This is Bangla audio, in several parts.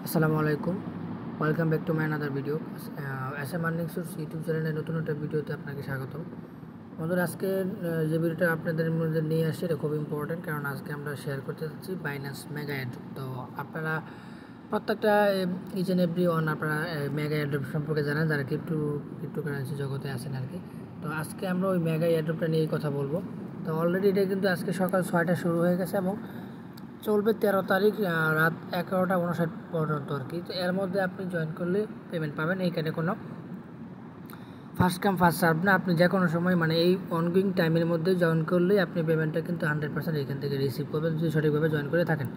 আসসালামু আলাইকুম, welcome back to my another video. SM earning source YouTube চ্যানেলের নতুন একটা ভিডিওতে আপনাকে স্বাগতম। বন্ধুরা, আজকে যে ভিডিওটা আপনাদের মধ্যে নিয়ে আসছে এটা খুব ইম্পর্টেন্ট, কারণ আজকে আমরা শেয়ার করতে যাচ্ছি বাইন্যান্স মেগা এয়ারড্রপ। তো আপনারা প্রত্যেকটা ইচ অ্যান্ড এভরি ওয়ান আপনারা মেগা এয়ারড্রপ সম্পর্কে জানেন, যারা ক্রিপ্টোকারেন্সি জগতে আছেন আর কি। তো আজকে আমরা ওই মেগা এয়ারড্রপটা নিয়েই কথা বলবো। তো অলরেডি এটা কিন্তু আজকে সকাল 6টা শুরু হয়ে গেছে এবং চলবে 13 তারিখ রাত 11টা 59 পর্যন্ত আর কি। তো এর মধ্যে আপনি জয়েন করলে পেমেন্ট পাবেন। এইখানে কোনো ফার্স্ট কাম ফার্স্ট সার্ভ না, আপনি যে কোনো সময় মানে এই অনগোয়িং টাইমের মধ্যে জয়েন করলেই আপনি পেমেন্টটা কিন্তু 100% এখান থেকে রিসিভ করবেন, যদি সঠিকভাবে জয়েন করে থাকেন।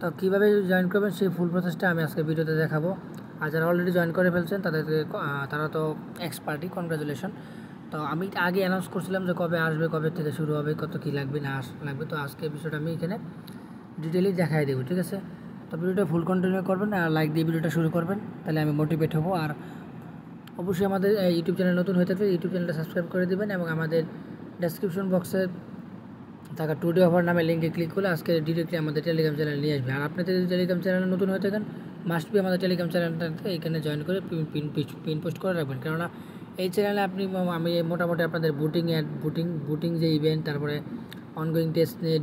তো কীভাবে জয়েন করবেন সেই ফুল প্রসেসটা আমি আজকে ভিডিওতে দেখাবো। আর যারা অলরেডি জয়েন করে ফেলছেন তাদেরকে তারা তো এক্সপার্টই, কনগ্রাচুলেশন। তো আমি আগে অ্যানাউন্স করছিলাম যে কবে আসবে, কবে থেকে শুরু হবে, কত কী লাগবে না লাগবে। তো আজকে বিষয়টা আমি এখানে ডিটেইলি দেখাই দেবো, ঠিক আছে? তো ভিডিওটা ফুল কন্টিনিউ করবেন আর লাইক দিয়ে ভিডিওটা শুরু করবেন, তাহলে আমি মোটিভেট হবো। আর অবশ্যই আমাদের ইউটিউব চ্যানেল নতুন হয়ে থাকলে ইউটিউব চ্যানেলটা সাবস্ক্রাইব করে দেবেন এবং আমাদের ডেসক্রিপশন বক্সে থাকা টুডে অফার নামে লিঙ্কে ক্লিক করলে আজকে ডিরেক্টলি আমাদের টেলিগ্রাম চ্যানেল নিয়ে আসবে। আর আপনাদের যদি টেলিগ্রাম চ্যানেল নতুন হয়ে থাকেন, মাস্ট বি আমাদের টেলিগ্রাম চ্যানেলটাতে এখানে জয়েন করে পিন পোস্ট করে রাখবেন, কেননা এই চ্যানেলে আমি মোটামুটি আপনাদের বুটিং যে ইভেন্ট, তারপরে ongoing test net,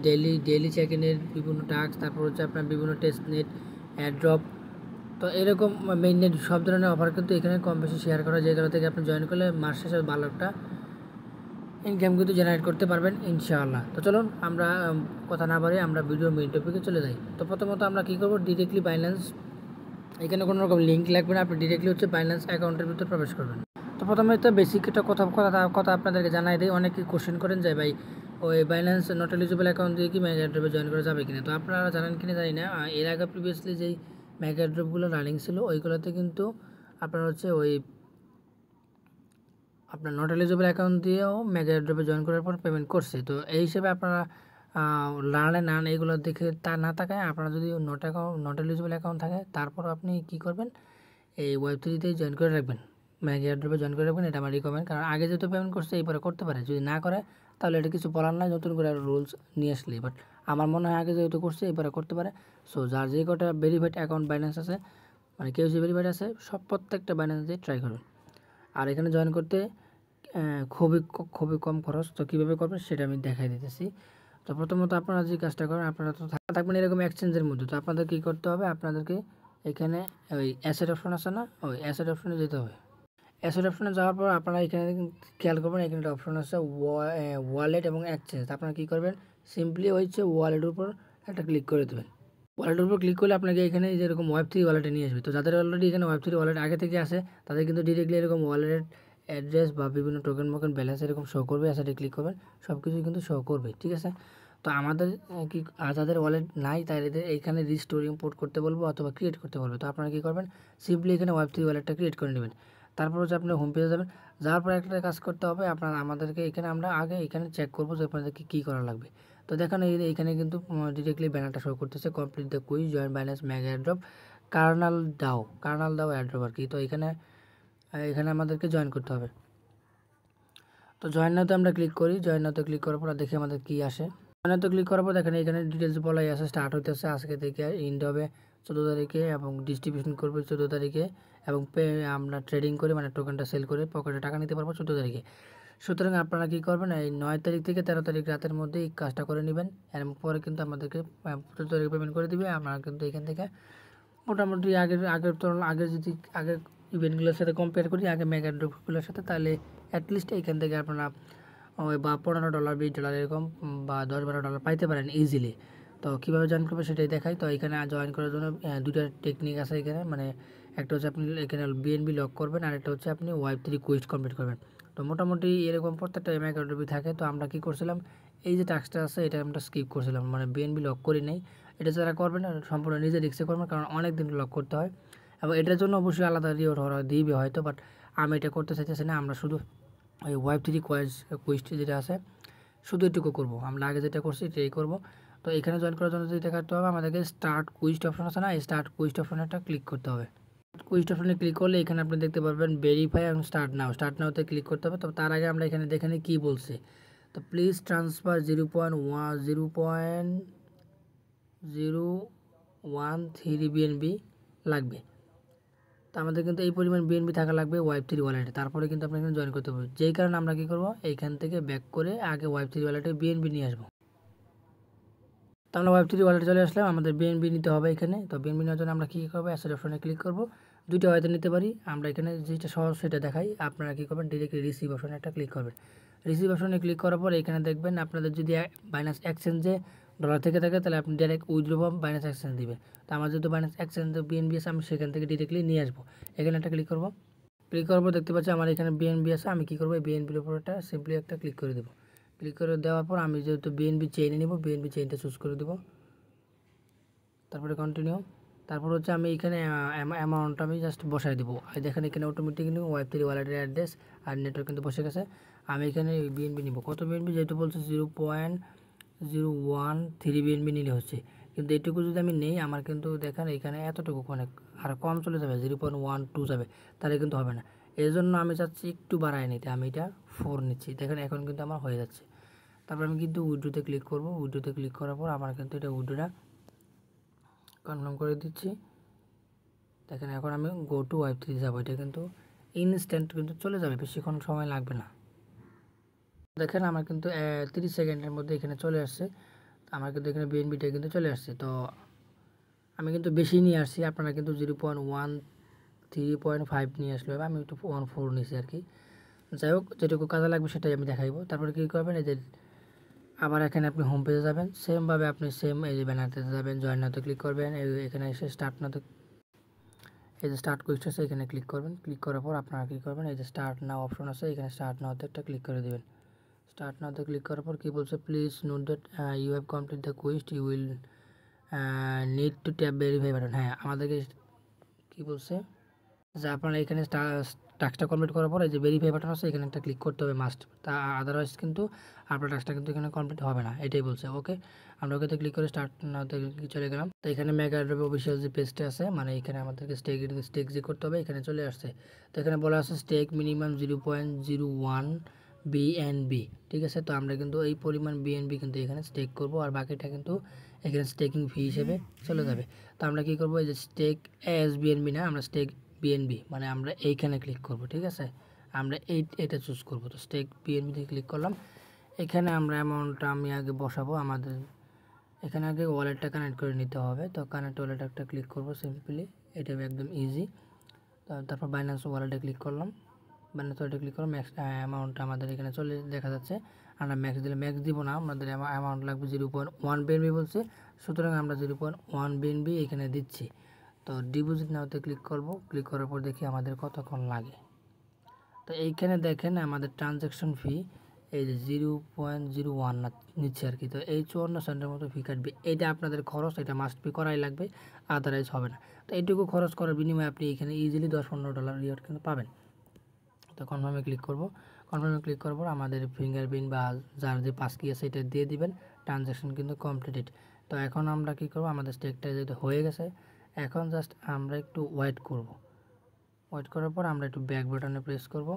daily check ইনের বিভিন্ন টাস্ক, তারপর হচ্ছে আপনার বিভিন্ন টেস্ট নেট, অ্যাড্রপ, তো এরকম মেইন নেট সব ধরনের অফার কিন্তু এখানে কম বেশি শেয়ার করা, যেগুলো থেকে আপনি জয়েন করলে মাস শেষে ভালো একটা ইনকাম কিন্তু জেনারেট করতে পারবেন ইনশাআল্লাহ। তো চলুন আমরা কথা না বাড়িয়ে আমরা ভিডিও মেইন টপিকে চলে যাই। তো প্রথমত আমরা কী করবো, ডিরেক্টলি বাইন্যান্স, এখানে কোনো রকম লিঙ্ক লাগবে না, আপনি ডিরেক্টলি হচ্ছে বাইন্যান্স অ্যাকাউন্টের ভিতরে প্রবেশ করবেন। তো প্রথমে তো বেসিক একটা কথা আপনাদেরকে জানাই দিই। অনেকে কোশ্চেন করেন যে ভাই ওই বাইন্যান্স নট এলিজিবল অ্যাকাউন্ট দিয়ে কি মেগা এয়ারড্রপে জয়েন করা যাবে কিনা। তো আপনারা জানেন কিনা জানি না, এর আগে প্রিভিয়াসলি যেই মেগা এয়ারড্রপগুলো রানিং ছিল ওইগুলোতে কিন্তু আপনার হচ্ছে ওই আপনার নট এলিজিবল অ্যাকাউন্ট দিয়েও মেগা এয়ারড্রপে জয়েন করার পর পেমেন্ট করছে। তো এই হিসেবে আপনারা নান এগুলো দেখে তা না থাকায় আপনারা যদি নট এলিজিবল অ্যাকাউন্ট থাকে, তারপর আপনি কী করবেন, এই ওয়েব3তেই জয়েন করে রাখবেন, মেগা এয়ারড্রপে জয়েন করে রাখবেন। এটা আমার রিকমেন্ড, কারণ আগে যেহেতু পেমেন্ট করছে এইবারে করতে পারে, যদি না করে তাহলে এটা কিছু বলার নাই, নতুন করে রুলস নিয়ে আসলে। বাট আমার মনে হয় আগে যেহেতু করছে এইবারে করতে পারে। সো যার যে কটা ভেরিফাইড অ্যাকাউন্ট বাইন্যান্স আছে, মানে কেউ যে ভেরিফাইড আছে, প্রত্যেকটা বাইন্যান্স দিয়ে ট্রাই করুন। আর এখানে জয়েন করতে খুবই কম খরচ। তো কীভাবে করবেন সেটা আমি দেখাই দিতেছি। তো প্রথমত আপনারা যে কাজটা করেন, আপনারা তো থাকবেন এরকম এক্সচেঞ্জের মধ্যে। তো আপনাদের কী করতে হবে, আপনাদেরকে এখানে ওই অ্যাসেট অপশন আছে না, ওই অ্যাসেট অপশনে যেতে হবে। অ্যাসেট অপশনে যাওয়ার পর আপনারা এখানে খেয়াল করবেন, এখানে একটা অপশন আছে ওয়ালেট এবং এক্সচেঞ্জ। আপনারা কী করবেন, সিম্পলি হচ্ছে ওয়ালেটের উপর একটা ক্লিক করে দেবেন। ওয়ালেটের উপর ক্লিক করলে আপনাকে এখানে যেরকম ওয়েব3 ওয়ালেটে নিয়ে আসবে। তো যাদের অলরেডি এখানে ওয়েব3 ওয়ালেট আগে থেকে আসে, তাদের কিন্তু ডিরেক্টলি এরকম ওয়ালেটের অ্যাড্রেস বা বিভিন্ন টোকেন ব্যালেন্স এরকম শো করবে। অ্যাসেটে ক্লিক করবেন, সব কিছুই কিন্তু শো করবে, ঠিক আছে? তো আমাদের কি যাদের ওয়ালেট নাই তাদের এইখানে রিস্টোর ইম্পোর্ট করতে বলবো অথবা ক্রিয়েট করতে বলবো। তো আপনারা কী করবেন, সিম্পলি এখানে ওয়েব3 ওয়ালেটটা ক্রিয়েট করে নেবেন। তারপর হচ্ছে আপনি হোম পেজে যাবেন। যাওয়ার পর একটা কাজ করতে হবে, আমাদেরকে এখানে আমরা আগে এখানে চেক করবো যে আপনাদেরকে কী করা লাগবে। তো দেখেন এইখানে কিন্তু ডিরেক্টলি ব্যানারটা শো করতেছে, complete the quiz, join Binance mega airdrop, Karnal দাও এয়ারড্রপ আর কি। তো এখানে আমাদেরকে জয়েন করতে হবে। তো জয়েন নাওতে আমরা ক্লিক করি। জয়েন নাওতে ক্লিক করার পর দেখি আমাদের কী আসে। জয়েন নাওতে ক্লিক করার পর দেখেন এখানে ডিটেলস বলাই আছে, স্টার্ট হইতেছে আজকে থেকে, ইন্ড হবে 14 তারিখে এবং ডিস্ট্রিবিউশন করবে 14 তারিখে, এবং আমরা ট্রেডিং করে মানে টোকেনটা সেল করে পকেটে টাকা নিতে পারবো 14 তারিখে। সুতরাং আপনারা কী করবেন, এই 9 তারিখ থেকে 13 তারিখ রাতের মধ্যে এই কাজটা করে নেবেন। এর পরে কিন্তু আমাদেরকে 14 তারিখে পেমেন্ট করে দিবে। আপনারা কিন্তু এখান থেকে মোটামুটি আগের যদি আগের ইভেন্টগুলোর সাথে কম্পেয়ার করি, আগে মেগা ড্রপগুলোর সাথে, তাহলে অ্যাটলিস্ট এইখান থেকে আপনারা ওই বা $15 $20 এরকম বা $10-12 পাইতে পারেন ইজিলি। তো কীভাবে জয়েন করবে সেটাই দেখাই। তো এখানে জয়েন করার জন্য দুইটা টেকনিক আছে এখানে, মানে একটা হচ্ছে আপনি এখানে বিএনবি লক করবেন, আর একটা হচ্ছে আপনি ওয়েব3 কুইস্ট কমপ্লিট করবেন। তো মোটামুটি এরকম প্রত্যেকটা মেগা ড্রপই থাকে। তো আমরা কী করছিলাম, এই যে টাস্কটা আছে এটা আমরা স্কিপ করছিলাম, মানে বিএনবি লক করি নাই। এটা যারা করবেন সম্পূর্ণ নিজে রিস্কে করবেন, কারণ অনেক দিন লক করতে হয় এবং এটার জন্য অবশ্যই আলাদা রিওয়ার্ড দিবে হয়তো, বাট আমি এটা করতে চাইতেছি না। আমরা শুধু ওই ওয়েব3 কুইস্ট যেটা আছে শুধু এটুকু করবো, আমরা আগে যেটা করছি এটাই করবো। তো এখানে জয়েন করার জন্য যেটা করতে হবে, আমাদেরকে স্টার্ট কুইস্ট অপশন আছে না, এই স্টার্ট কুইস্ট অপশনে একটা ক্লিক করতে হবে। কুইস্ট অপশনে ক্লিক করলে এখানে আপনি দেখতে পারবেন ভেরিফাই এবং স্টার্ট নাওতে ক্লিক করতে হবে। তো তার আগে আমরা এখানে দেখে নিই কী বলছে। তো প্লিজ ট্রান্সফার 0.013 BNB লাগবে। তো আমাদের কিন্তু এই পরিমাণ বিএনবি থাকা লাগবে ওয়াইপ3 ওয়ালেটে, তারপরে কিন্তু আপনি এখানে জয়েন করতে পারবেন। যেই কারণে আমরা কী করবো, এইখান থেকে ব্যাক করে আগে ওয়াইপ3 ওয়ালেটে বিএনবি নিয়ে আসবো। তো আমরা ওয়াইপ3 ওয়ালেটে চলে আসলাম, আমাদের বিএনবি নিতে হবে এখানে। তো বিএনবি নেওয়ার জন্য আমরা কী করবো, অ্যাসেট অপশনে ক্লিক করবো। দুইটা হয়তো নিতে পারি, আমরা এখানে যেটা সহজ সেটা দেখাই। আপনারা কী করবেন, ডিরেক্টলি রিসিভ অপশনে একটা ক্লিক করবেন। রিসিভ অপশনে ক্লিক করার পর এখানে দেখবেন আপনাদের যদি বাইন্যান্স এক্সচেঞ্জে ডলার থেকে থাকে তাহলে আপনি ডাইরেক্ট উইথড্র বা বাইন্যান্স এক্সচেঞ্জ দিবেন। তো আমার যেহেতু বাইন্যান্স এক্সচেঞ্জে বিএনবি আছে, আমি সেখান থেকে ডিরেক্টলি নিয়ে আসবো। এখানে একটা ক্লিক করবো। ক্লিক করার পর দেখতে পাচ্ছি আমার এখানে বিএনবি আছে। আমি কী করবো, বিএনবির উপর একটা সিম্পলি একটা ক্লিক করে দেবো। ক্লিক করে দেওয়ার পর আমি যেহেতু বিএনবি চেইনে নিব, বিএনবি চেইনটা চুজ করে দেবো। তারপরে কন্টিনিউ। তারপর হচ্ছে আমি এখানে অ্যামাউন্টটা আমি জাস্ট বসাই দেবো। আর দেখেন এখানে অটোমেটিক্যালি ওয়াইপ3 ওয়ালেটের অ্যাড্রেস আর নেটওয়ার্ক কিন্তু বসে গেছে। আমি এখানে বিএনবি নিব। কত বিএনবি, যেহেতু বলছে 0.013 বিএনবি নিলে হচ্ছে, কিন্তু এটুকু যদি আমি নেই আমার কিন্তু দেখেন এখানে এতটুকু অনেক আর কম চলে যাবে, 0.12 যাবে, তাহলে কিন্তু হবে না। এই জন্য আমি চাচ্ছি একটু বাড়ায় নিতে, আমি এটা 4 নিচ্ছি। দেখেন এখন কিন্তু আমার হয়ে যাচ্ছে। তারপর আমি কিন্তু উইড্রোতে ক্লিক করব। উইড্রোতে ক্লিক করার পর আমার কিন্তু এটা উইড্রোটা কনফার্ম করে দিচ্ছি। দেখেন এখন আমি গো টু ওয়াইপ3 যাবো, এটা কিন্তু ইনস্ট্যান্ট কিন্তু চলে যাবে, বেশিক্ষণ সময় লাগবে না। দেখেন আমার কিন্তু 30 সেকেন্ডের মধ্যে এখানে চলে আসছে। আমার কিন্তু এখানে বিএনবিটা কিন্তু চলে আসছে। তো আমি কিন্তু বেশি নিয়ে আসছি, আপনারা কিন্তু 0.13.5 নিয়ে আসলে হবে। আমি একটু 1.4 নিয়েছি আর কি। যাই হোক, যেটুকু কাজে লাগবে সেটাই আমি দেখাইবো। তারপরে কী করবেন, এই যে আবার এখানে আপনি হোম পেজে যাবেন, সেমভাবে আপনি এই যে ব্যানারতে যাবেন, জয়েন নাওতে ক্লিক করবেন। এখানে এসে স্টার্ট নাওতে, এই যে স্টার্ট কুইজ আছে এখানে ক্লিক করবেন। ক্লিক করার পর আপনারা কী করবেন, এই যে স্টার্ট নাও অপশন আছে, এখানে স্টার্ট নাওতে একটা ক্লিক করে দেবেন। স্টার্ট নাওতে ক্লিক করার পর কী বলছে, please note that you have complete the quiz, you will need to tap verify button. হ্যাঁ, আমাদেরকে কী বলছে যে আপনারা এখানে টাস্কটা কমপ্লিট করার পর এই যে ভেরিফাই বাটন আছে এখানে একটা ক্লিক করতে হবে মাস্ট, তা আদারওয়াইজ কিন্তু আপনার টাস্কটা কিন্তু এখানে কমপ্লিট হবে না, এটাই বলছে। ওকে, আমরা ওকেতে ক্লিক করে স্টার্ট নাওতে চলে গেলাম। তো এখানে মেগা ড্রপ অফিসিয়াল যে পেজটা আছে, মানে এখানে আমাদেরকে স্টেক যে করতে হবে, এখানে চলে আসছে। তো এখানে বলা আছে স্টেক মিনিমাম 0.01 বিএনবি, ঠিক আছে। তো আমরা কিন্তু এই পরিমাণ বিএনবি কিন্তু এখানে স্টেক করব, আর বাকিটা কিন্তু এখানে স্টেকিং ফি হিসেবে চলে যাবে। তো আমরা কী করবো, এই যে স্টেক এস বিএনবি না, আমরা স্টেক বিএনবি মানে আমরা এইখানে ক্লিক করব, ঠিক আছে। আমরা এটা চুজ করব। তো স্টেক বিএনবিতে ক্লিক করলাম। এখানে আমরা অ্যামাউন্টটা আমি আগে বসাবো। আমাদের এখানে আগে ওয়ালেটটা কানেক্ট করে নিতে হবে। তো কানেক্ট ওয়ালেট একটা ক্লিক করব সিম্পলি, এটা একদম ইজি। তারপর বাইন্যান্স ওয়ালেটে ক্লিক করলাম। বাইন্যান্স ওয়ালেটে ক্লিক করলাম। ম্যাক্স অ্যামাউন্টটা আমাদের এখানে চলে দেখা যাচ্ছে। আমরা ম্যাক্স দিলে ম্যাক্স দিব না, আমাদের অ্যামাউন্ট লাগবে 0.1 বিএনবি বলছে, সুতরাং আমরা 0.1 বিএনবি এখানে দিচ্ছি। তো ডিপোজিট নাওতে ক্লিক করব। ক্লিক করার পর দেখি আমাদের কতক্ষণ লাগে। তো এইখানে দেখেন আমাদের ট্রানজ্যাকশন ফি এই যে 0.01 নিচ্ছে আর কি। তো এই 54 সেন্টের মতো ফি কাটবে, এটা আপনাদের খরচ, এটা মাস্ট ফি করাই লাগবে, আদারওয়াইজ হবে না। তো এইটুকু খরচ করার বিনিময়ে আপনি এখানে ইজিলি $10-15 রিওয়ার্ড কিন্তু পাবেন। তো কনফার্মে ক্লিক করব। কনফার্মে ক্লিক করার পর আমাদের ফিঙ্গারপ্রিন্ট বা যার যে পাস কি আছে এটা দিয়ে দিবেন। ট্রানজ্যাকশন কিন্তু কমপ্লিটেড। তো এখন আমরা কী করব, আমাদের স্টেকটা যেহেতু হয়ে গেছে, এখন জাস্ট আমরা একটু ওয়েট করব। ওয়েট করার পর আমরা একটু ব্যাক বাটনে প্রেস করব।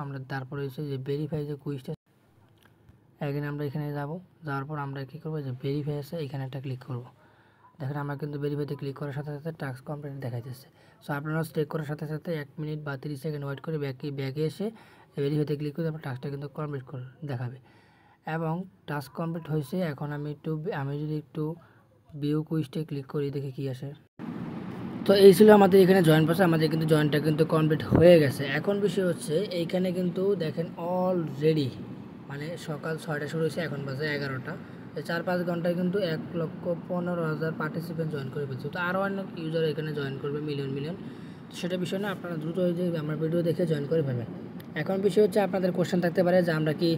আমরা তারপরে এসে যে ভেরিফাই যে কুইজটা, এখানে আমরা এখানে যাওয়ার পর আমরা কী করবো, যে ভেরিফাই আছে এখানে একটা ক্লিক করব। দেখেন আমরা কিন্তু ভেরিফাইতে ক্লিক করার সাথে সাথে টাস্ক কমপ্লিট দেখাইতেছে। সো আপনারা স্টেক করার সাথে সাথে 1 মিনিট বা 30 সেকেন্ড ওয়েট করে ব্যাকে এসে ভেরিফাইতে ক্লিক করে আপনার টাস্কটা কিন্তু কমপ্লিট করে দেখাবে। এবং টাস্ক কমপ্লিট হয়েছে। এখন আমি যদি একটু ভিউ কুইজটে ক্লিক করি, দেখি কী আসে। তো এই ছিল আমাদের এখানে জয়েন পাশে, আমাদের কিন্তু জয়েনটা কিন্তু কমপ্লিট হয়ে গেছে। এখন বিষয় হচ্ছে এইখানে কিন্তু দেখেন অলরেডি মানে সকাল 6টা শুরু হয়েছে, এখন বাজে 11টা। 4-5 ঘন্টায় কিন্তু 1,15,000 পার্টিসিপেন্ট জয়েন করে ফেলছে। তো আরও অনেক ইউজার এখানে জয়েন করবে, মিলিয়ন। সেটা বিষয় না, আপনারা দ্রুত হয়ে যে আমার ভিডিও দেখে জয়েন করে ফেলবেন। এখন বিষয় হচ্ছে আপনাদের কোশ্চেন থাকতে পারে যে আমরা কি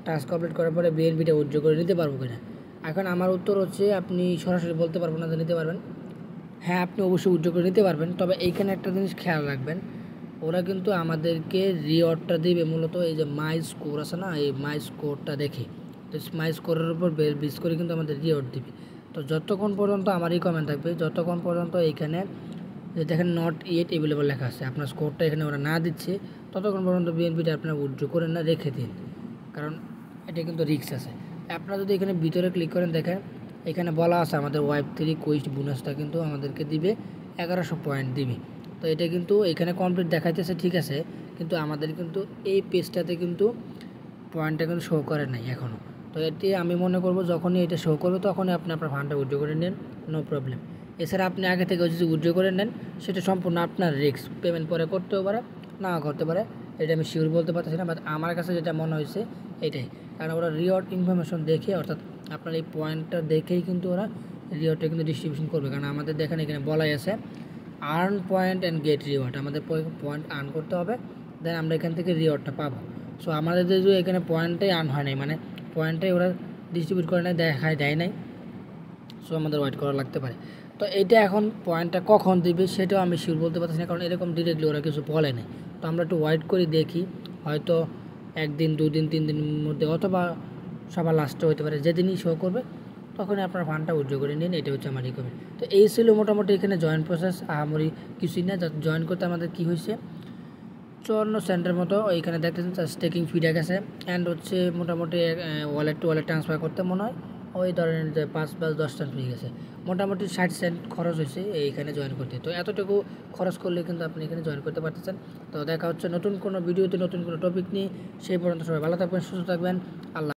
টাস্ক কমপ্লিট করার পরে বিএনপিটা উইথড্র করে নিতে পারবো কিনা। এখন আমার উত্তর হচ্ছে আপনি সরাসরি বলতে পারবো না যে নিতে পারবেন। হ্যাঁ, আপনি অবশ্যই উইথড্র করে নিতে পারবেন, তবে এইখানে একটা জিনিস খেয়াল রাখবেন, ওরা কিন্তু আমাদেরকে রিওয়ার্ডটা দেবে মূলত এই যে মাই স্কোর আছে না, এই মাই স্কোরটা দেখে। তো মাই স্কোরের উপর বেস করে কিন্তু আমাদের রিওয়ার্ড দেবে। তো যতক্ষণ পর্যন্ত আমারই কমেন্ট থাকবে, যতক্ষণ পর্যন্ত এইখানে যে দেখেন নট ইয়েট অ্যাভেলেবল লেখা আছে, আপনার স্কোরটা এখানে ওরা না দিচ্ছে, ততক্ষণ পর্যন্ত বিএনপিটা আপনার উইথড্র করে না রেখে দিন, কারণ এটা কিন্তু রিস্ক আছে। আপনারা যদি এখানে ভিতরে ক্লিক করেন, দেখেন এখানে বলা আছে আমাদের ওয়াইপ3 কুইজ বোনাসটা কিন্তু আমাদেরকে দিবে 1100 পয়েন্ট দিবে। তো এটা কিন্তু এখানে কমপ্লিট দেখাইতেছে, ঠিক আছে, কিন্তু আমাদের কিন্তু এই পেজটাতে কিন্তু পয়েন্টটা কিন্তু শো করে নাই এখনও। তো এটি আমি মনে করব যখনই এটা শো করবে তখনই আপনি আপনার ফান্ডটা উইথড্র করে নেন, নো প্রবলেম। এছাড়া আপনি আগে থেকে যদি উইথড্র করে নেন সেটা সম্পূর্ণ আপনার রিস্ক, পেমেন্ট পরে করতেও পারে নাও করতে পারে, এটা আমি শিওর বলতে পারতেছি না, বাট আমার কাছে যেটা মনে হয়েছে এটাই। কারণ ওরা রিওয়ার্ড ইনফরমেশন দেখে, অর্থাৎ আপনার এই পয়েন্টটা দেখেই কিন্তু ওরা রিওয়ার্ডটা কিন্তু ডিস্ট্রিবিউশন করবে। কারণ আমাদের দেখেন এখানে বলাই আছে earn point and get reward, আমাদের পয়েন্ট আর্ন করতে হবে, দেন আমরা এখান থেকে রিওয়ার্ডটা পাবো। সো আমাদের যে এখানে পয়েন্টটাই আর্ন হয় নাই, মানে পয়েন্টটাই ওরা ডিস্ট্রিবিউট করে নাই, দেয় নাই, সো আমাদের ওয়েট করা লাগতে পারে। তো এইটা এখন পয়েন্টটা কখন দিবে সেটাও আমি শিওর বলতে পারছি না, কারণ এরকম ডিরেক্টলি ওরা কিছু বলে নাই। তো আমরা একটু ওয়েট করে দেখি, হয়তো 1 দিন 2 দিন 3 দিনের মধ্যে, অথবা সবার লাস্টে হতে পারে, যেদিনই শো করবে তখনই আপনার ফান্ডটা উইথড্র করে নিন, এটা হচ্ছে আমার রিকমেন্ড। তো এই ছিল মোটামুটি এখানে জয়েন প্রসেস, আহামরি কিছুই না। জয়েন করতে আমাদের কী হয়েছে, 54 সেন্টের মতো এইখানে দেখতেছেন স্টেকিং ফি গেছে, অ্যান্ড হচ্ছে মোটামুটি ওয়ালেট টু ওয়ালেট ট্রান্সফার করতে মনে হয় ওই ধরনের যে 5-10 সেন্ট হয়ে গেছে, মোটামুটি 60 সেন্ট খরচ হয়েছে এইখানে জয়েন করতে। তো এতটুকু খরচ করলে কিন্তু আপনি এখানে জয়েন করতে পারতেছেন। তো দেখা হচ্ছে নতুন কোনো ভিডিওতে নতুন কোনো টপিক নিয়ে, সেই পর্যন্ত সবাই ভালো থাকবেন, সুস্থ থাকবেন, আল্লাহ।